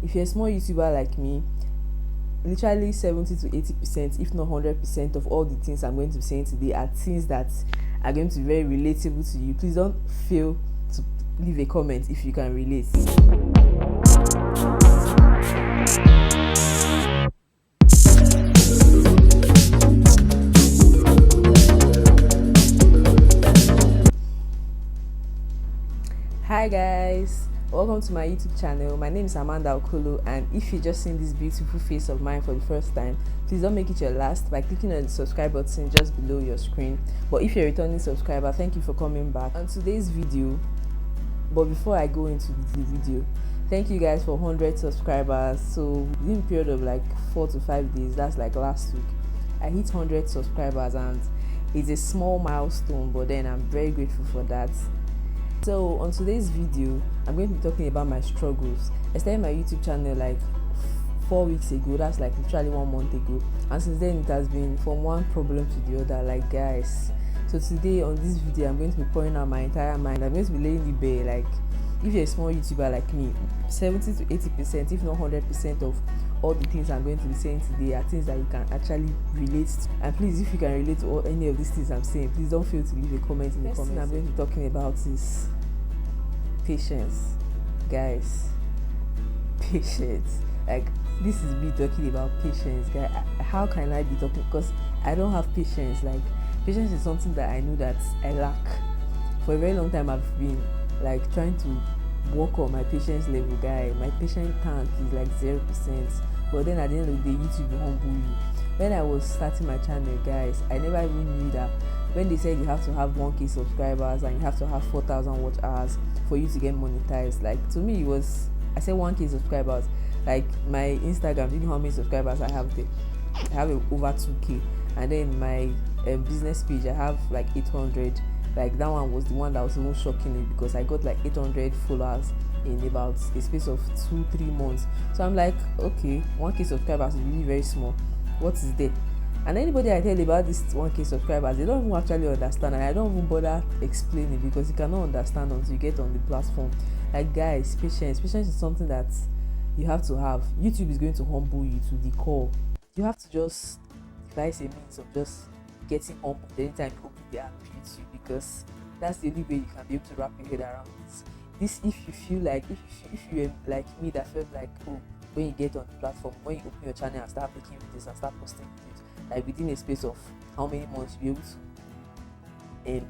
if you're a small YouTuber like me, literally 70 to 80%, if not 100% of all the things I'm going to be saying today are things that are going to be very relatable to you. Please don't fail to leave a comment if you can relate. Hi guys, welcome to my YouTube channel. My name is Okolo, and if you just seen this beautiful face of mine for the first time, please don't make it your last by clicking on the subscribe button just below your screen. But if you're a returning subscriber, thank you for coming back on today's video. But before I go into the video, thank you guys for 100 subscribers. So within a period of like 4 to 5 days, that's like last week, I hit 100 subscribers, and it's a small milestone, but then I'm very grateful for that. So on today's video, I'm going to be talking about my struggles. I started my YouTube channel like 4 weeks ago. That's like literally 1 month ago, and since then it has been from one problem to the other, like guys. So today on this video, I'm going to be pouring out my entire mind. I'm going to be laying the bare. Like, if you're a small YouTuber like me, 70 to 80%, if not 100% of all the things I'm going to be saying today are things that you can actually relate to. And please, if you can relate to any of these things I'm saying, please don't fail to leave a comment in the comments. I'm going to be talking about is patience, guys. Patience. Like, this is me talking about patience, guys. How can I be talking? Because I don't have patience. Like, patience is something that I know that I lack. For a very long time, I've been like trying to work on my patience level, guy. My patience tank is like 0%. But then at the end of the day, YouTube will humble you. When I was starting my channel, guys, I never even knew that when they said you have to have 1k subscribers and you have to have 4,000 watch hours for you to get monetized, like, to me it was, I said 1k subscribers, like my Instagram, do you know how many subscribers I have there? I have over 2k. And then my business page, I have like 800. Like, that one was the one that was most shocking me, because I got like 800 followers in about a space of 2-3 months. So I'm like, okay, 1k subscribers is really very small. What is there? And anybody I tell about this 1k subscribers, they don't even actually understand, and I don't even bother explaining, because you cannot understand until you get on the platform. Like, guys, patience is something that you have to have. YouTube is going to humble you to the core. You have to just devise a means of just getting humbled anytime you open the app YouTube, because that's the only way you can be able to wrap your head around this. If you feel like, if you're like me that felt like, oh, when you get on the platform, when you open your channel and start making videos and start posting videos, like within a space of how many months you'll be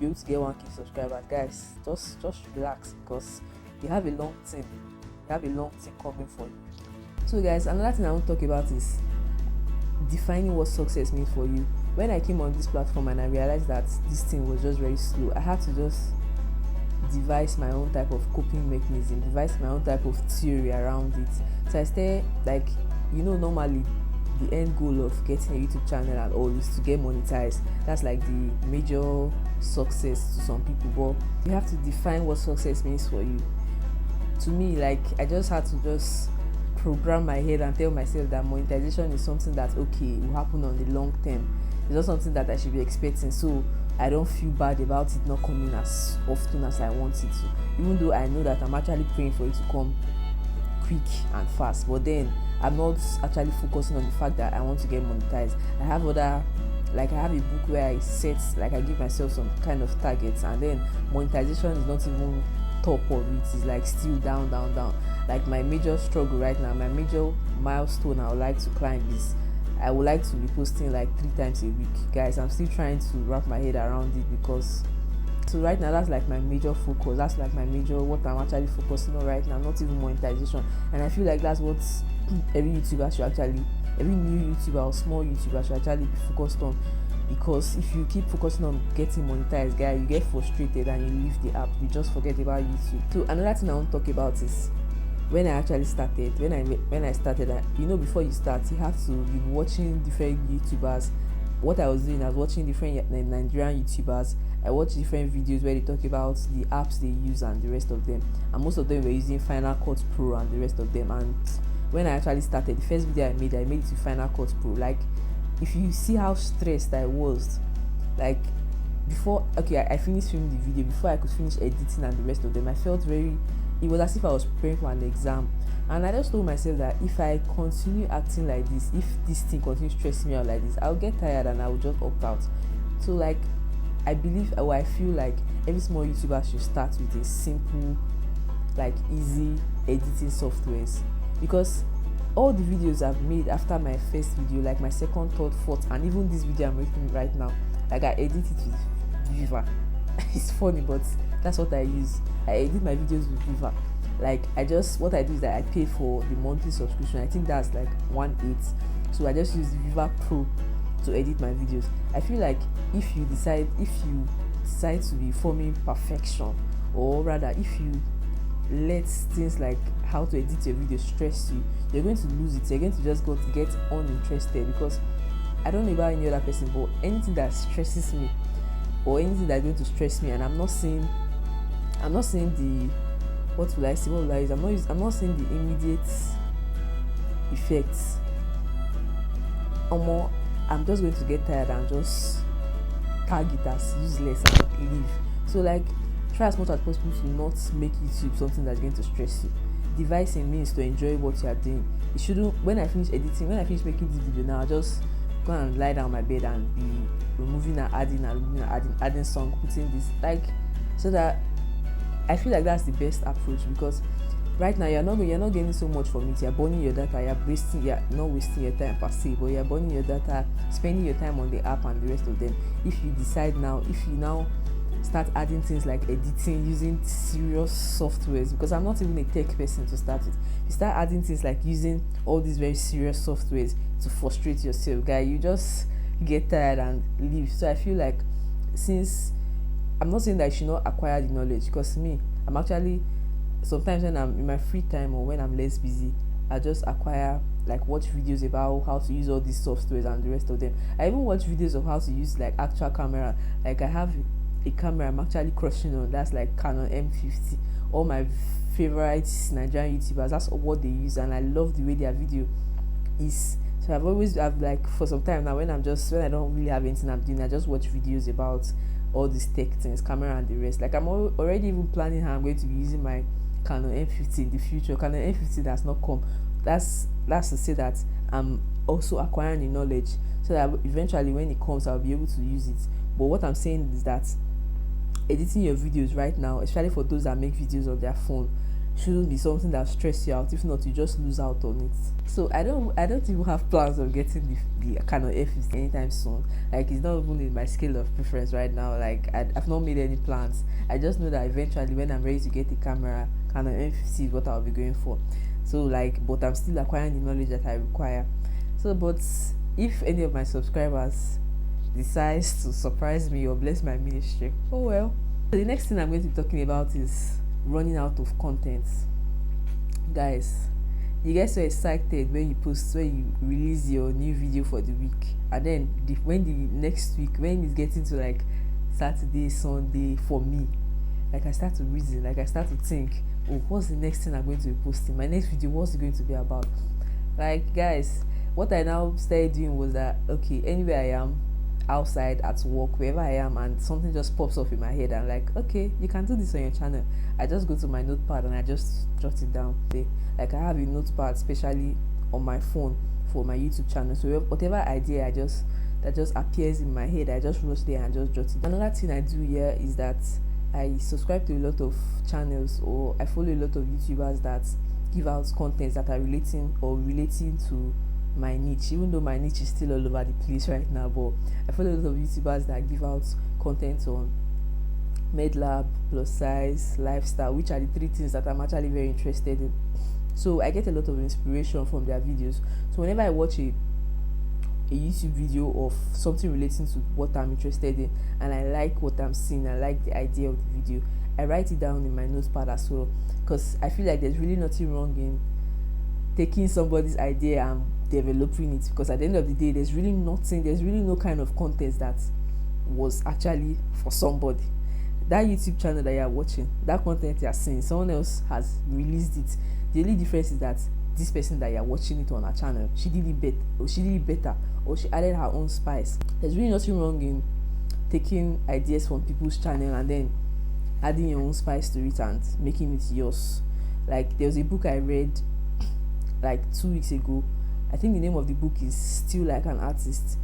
able to get 1k subscribers, guys, just relax, because you have a long thing coming for you. So guys, another thing I want to talk about is defining what success means for you. When I came on this platform and I realized that this thing was just very slow, I had to just devise my own type of coping mechanism, devise my own type of theory around it. So I started, like, normally the end goal of getting a YouTube channel and all is to get monetized. That's like the major success to some people, but you have to define what success means for you. To me, like, I just had to just program my head and tell myself that monetization is something that, okay, it will happen on the long term. It's not something that I should be expecting, so I don't feel bad about it not coming as often as I want it to, even though I know that I'm actually praying for it to come quick and fast. But then I'm not actually focusing on the fact that I want to get monetized. I have a book where I set, like, I give myself some kind of targets, and then monetization is not even top of it. It's like still down. Like, my major struggle right now, my major milestone I would like to climb is I would like to be posting like 3 times a week, guys. I'm still trying to wrap my head around it, because so right now that's like my major focus. That's like my major, what I'm actually focusing on right now, not even monetization. And I feel like that's what every YouTuber should actually, every new YouTuber or small YouTuber should actually be focused on, because if you keep focusing on getting monetized, guys, you get frustrated and you leave the app, you just forget about YouTube. So another thing I want to talk about is when I actually started, when I started, before you start, you have to be watching different YouTubers. What I was doing, I was watching different Nigerian YouTubers. I watched different videos where they talk about the apps they use and the rest of them, and most of them were using Final Cut Pro and the rest of them. And when I actually started, the first video I made it to Final Cut Pro. Like, if you see how stressed I was, like, before, okay, I finished filming the video, before I could finish editing and the rest of them, I felt very it was as if I was preparing for an exam. And I just told myself that if I continue acting like this, if this thing continues stressing me out like this, I'll get tired and I will just opt out. So like I believe, or I feel like every small YouTuber should start with a simple, like easy editing softwares, because all the videos I've made after my first video, like my second, third, fourth, and even this video I'm making right now, like I edit it with Viva. It's funny, but that's what I use. I edit my videos with Viva. Like what I do is that I pay for the monthly subscription. I think that's like 1/8. So I just use Viva Pro to edit my videos. I feel like if you decide to be forming perfection, or rather if you let things like how to edit your video stress you, you're going to lose it. You're going to just get uninterested, because I don't know about any other person, but anything that stresses me or anything that's going to stress me, and I'm not saying the what will I use? I'm not saying the immediate effects. I'm just going to get tired and just tag it as useless and leave. So like try as much as possible to not make YouTube something that's going to stress you. Devise a means to enjoy what you are doing. It shouldn't, when I finish making this video now, I'll just go and lie down on my bed and be removing and adding song, putting this, like, so that I feel like that's the best approach, because right now you're not getting so much from it. You're burning your data, you're not wasting your time per se, but you're burning your data, spending your time on the app and the rest of them. If you now start adding things like editing using serious softwares, because I'm not even a tech person to start with, you start adding things like using all these very serious softwares to frustrate yourself, guy, you just get tired and leave. So I feel like, since I'm not saying that you should not acquire the knowledge, because I'm actually, sometimes when I'm in my free time or when I'm less busy, I just acquire, like, watch videos about how to use all these softwares and the rest of them. I even watch videos of how to use like actual camera. Like I have a camera I'm actually crushing on, that's like Canon M50. All my favorite Nigerian YouTubers, that's what they use, and I love the way their video is. So I've like, for some time now, when I don't really have anything I'm doing, I just watch videos about all these tech things, camera and the rest. Like I'm already even planning how I'm going to be using my Canon M50 in the future. Canon M50 that's not come. That's to say that I'm also acquiring the knowledge, so that eventually when it comes, I'll be able to use it. But what I'm saying is that editing your videos right now, especially for those that make videos on their phone, shouldn't be something that stress you out. If not, you just lose out on it. So I don't even have plans of getting the Canon F50 anytime soon. Like, it's not even in my scale of preference right now. Like I've not made any plans. I just know that eventually when I'm ready to get the camera, Canon F50 is what I'll be going for. So like, but I'm still acquiring the knowledge that I require. So, but if any of my subscribers decides to surprise me or bless my ministry, oh well. So the next thing I'm going to be talking about is running out of content. Guys, you get so excited when you release your new video for the week, and then when the next week, when it's getting to like Saturday, Sunday, for me, like I start to reason, like I start to think, oh, what's the next thing I'm going to be posting? My next video, what's it going to be about? Like, guys, what I now started doing was that, okay, anywhere I am, outside, at work, wherever I am, and something just pops up in my head, I'm like, okay, you can do this on your channel. I just go to my notepad and I just jot it down there. Like, I have a notepad especially on my phone for my YouTube channel, so whatever idea that just appears in my head, I just rush there and just jot it down. Another thing I do here is that I subscribe to a lot of channels, or I follow a lot of YouTubers that give out contents that are relating to my niche, even though my niche is still all over the place right now. But I follow a lot of YouTubers that give out content on medlab, plus size, lifestyle, which are the three things that I'm actually very interested in. So I get a lot of inspiration from their videos. So whenever I watch a YouTube video of something relating to what I'm interested in, and I like what I'm seeing, I like the idea of the video, I write it down in my notepad as well, because I feel like there's really nothing wrong in taking somebody's idea and developing it, because at the end of the day, there's really no kind of content that was actually for somebody. That YouTube channel that you're watching, that content you're seeing, someone else has released it. The only difference is that this person that you're watching it on her channel, she did it better, or she added her own spice. There's really nothing wrong in taking ideas from people's channel and then adding your own spice to it and making it yours. Like there was a book I read like 2 weeks ago. I think the name of the book is Still Like an Artist.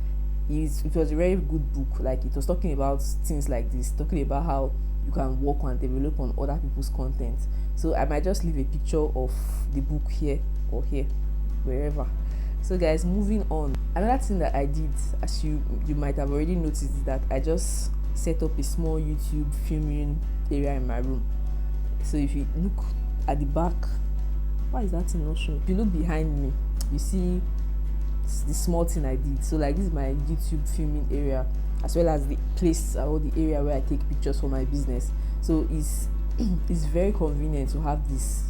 It was a very good book. Like it was talking about things like this, talking about how you can work and develop on other people's content. So I might just leave a picture of the book here or here, wherever. So guys, moving on. Another thing that I did, as you might have already noticed, is that I just set up a small YouTube filming area in my room. So if you look at the back, why is that thing not showing? If you look behind me, you see the small thing I did. So like this is my YouTube filming area, as well as the place or the area where I take pictures for my business. So it's very convenient to have this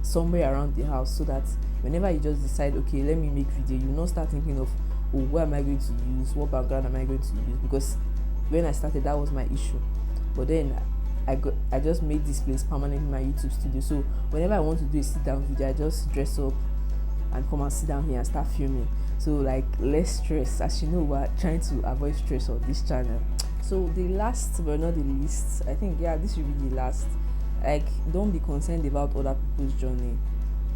somewhere around the house, so that whenever you just decide, okay, let me make video, you not start thinking of, oh, where am I going to use, what background am I going to use? Because when I started, that was my issue. But then I just made this place permanently my YouTube studio. So whenever I want to do a sit down video, I just dress up and come and sit down here and start filming. So like less stress. As you know, we're trying to avoid stress on this channel. So the last but not the least, I think, yeah, this will be the last. Like, don't be concerned about other people's journey.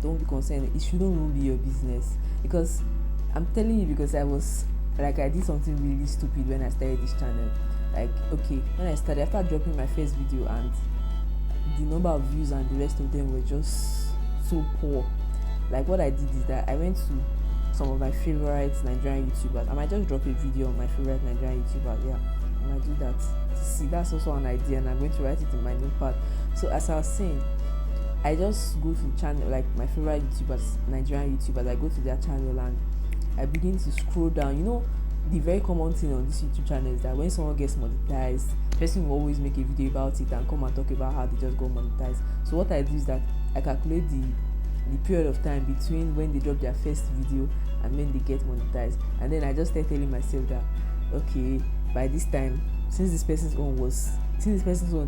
Don't be concerned. It shouldn't really be your business. Because I'm telling you, because I did something really stupid when I started this channel. Like, okay, when I started dropping my first video, and the number of views and the rest of them were just so poor. Like, what I did is that I went to some of my favorite Nigerian YouTubers. I might just drop a video on my favorite Nigerian YouTubers. Yeah, I might do that. See, that's also an idea, and I'm going to write it in my notepad. So as I was saying, I just go to the channel, like my favorite YouTubers, Nigerian YouTubers. I go to their channel and I begin to scroll down. You know, the very common thing on this YouTube channel is that when someone gets monetized, the person will always make a video about it and come and talk about how they just got monetized. So what I do is that I calculate the period of time between when they drop their first video and when they get monetized, and then I just start telling myself that, okay, by this time, since this person's own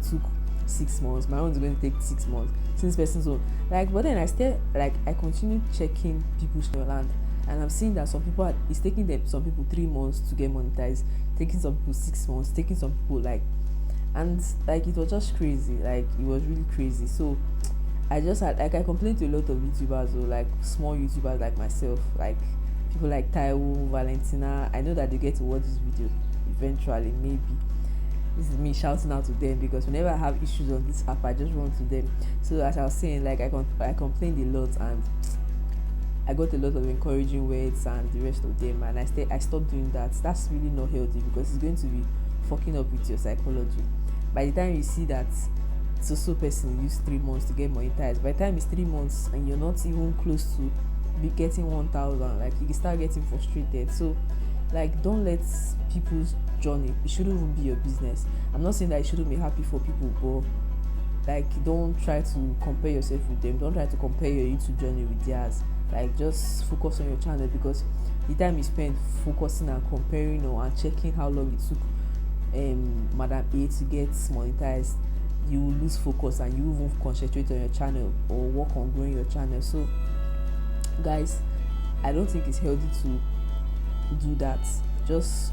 took 6 months, my own is going to take 6 months. Since this person's own, like, but then I continue checking people's channel, and I'm seeing that some people it's taking them, some people 3 months to get monetized, taking some people 6 months, taking some people and it was just crazy. Like, it was really crazy. So I just had, like, I complained to a lot of YouTubers, or like small YouTubers like myself, like people like Taiwo, Valentina. I know that they get to watch this video eventually, maybe. This is me shouting out to them, because whenever I have issues on this app, I just run to them. So as I was saying, like, I complained a lot, and I got a lot of encouraging words and the rest of them, and I stopped doing that. That's really not healthy, because it's going to be fucking up with your psychology. By the time you see that so person used 3 months to get monetized, by the time it's 3 months and you're not even close to be getting 1,000, like, you can start getting frustrated. So like, don't let people's journey, it shouldn't even be your business. I'm not saying that you shouldn't be happy for people, but like, don't try to compare yourself with them. Don't try to compare your YouTube journey with theirs. Like, just focus on your channel, because the time you spend focusing and comparing, and checking how long it took Madam A to get monetized, you will lose focus and you won't concentrate on your channel or work on growing your channel. So guys, I don't think it's healthy to do that. Just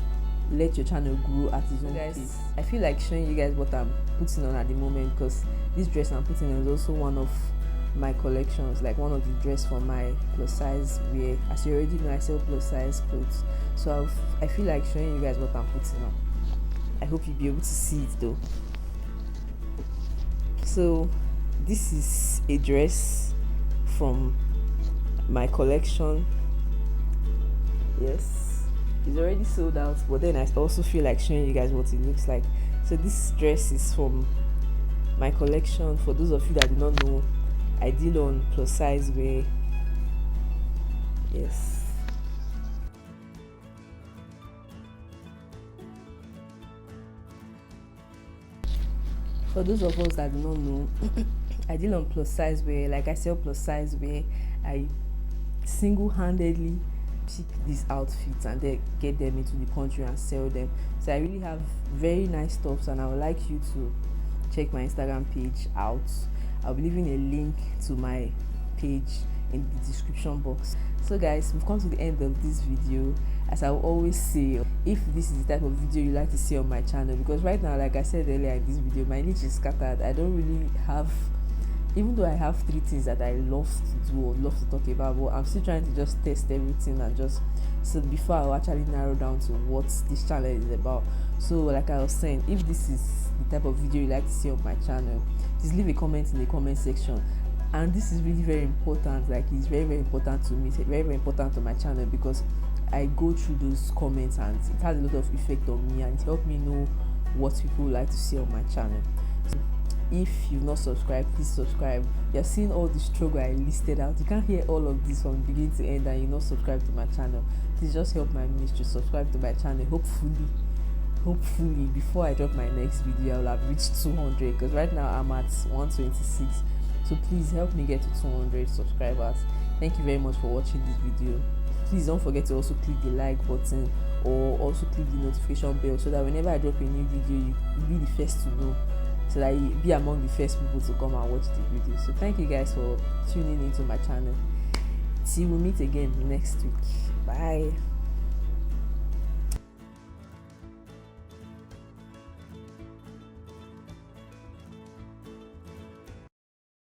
let your channel grow at its own pace. I feel like showing you guys what I'm putting on at the moment, because this dress I'm putting on is also one of my collections, like one of the dress for my plus size wear. As you already know, I sell plus size clothes, so I feel like showing you guys what I'm putting on. I hope you'll be able to see it though. So this is a dress from my collection. Yes, it's already sold out, but then I also feel like showing you guys what it looks like. So this dress is from my collection. For those of you that do not know, I deal on plus size wear. Yes. For those of us that do not know, I deal on plus size wear. Like, I sell plus size wear. I single-handedly pick these outfits and then get them into the country and sell them. So I really have very nice stuffs, and I would like you to check my Instagram page out. I'll be leaving a link to my page in the description box. So guys, we've come to the end of this video. As I will always say, if this is the type of video you like to see on my channel, because right now, like I said earlier in this video, my niche is scattered. I don't really have even though I have three things that I love to do or love to talk about, but I'm still trying to just test everything and just so before I'll actually narrow down to what this channel is about. So like I was saying, if this is the type of video you like to see on my channel, just leave a comment in the comment section. And this is really very important, like it's very important to me, it's very important to my channel, because I go through those comments and it has a lot of effect on me, and it helps me know what people like to see on my channel. So if you've not subscribed, please subscribe. You're seeing all the struggle I listed out. You can't hear all of this from beginning to end and you're not subscribed to my channel. Please just help my ministry, subscribe to my channel. Hopefully before I drop my next video I'll have reached 200, because right now I'm at 126. So please help me get to 200 subscribers. Thank you very much for watching this video. Please don't forget to also click the like button or also click the notification bell, so that whenever I drop a new video you'll be the first to know, so that you be among the first people to come and watch the video. So thank you guys for tuning into my channel. See, we'll meet again next week. Bye.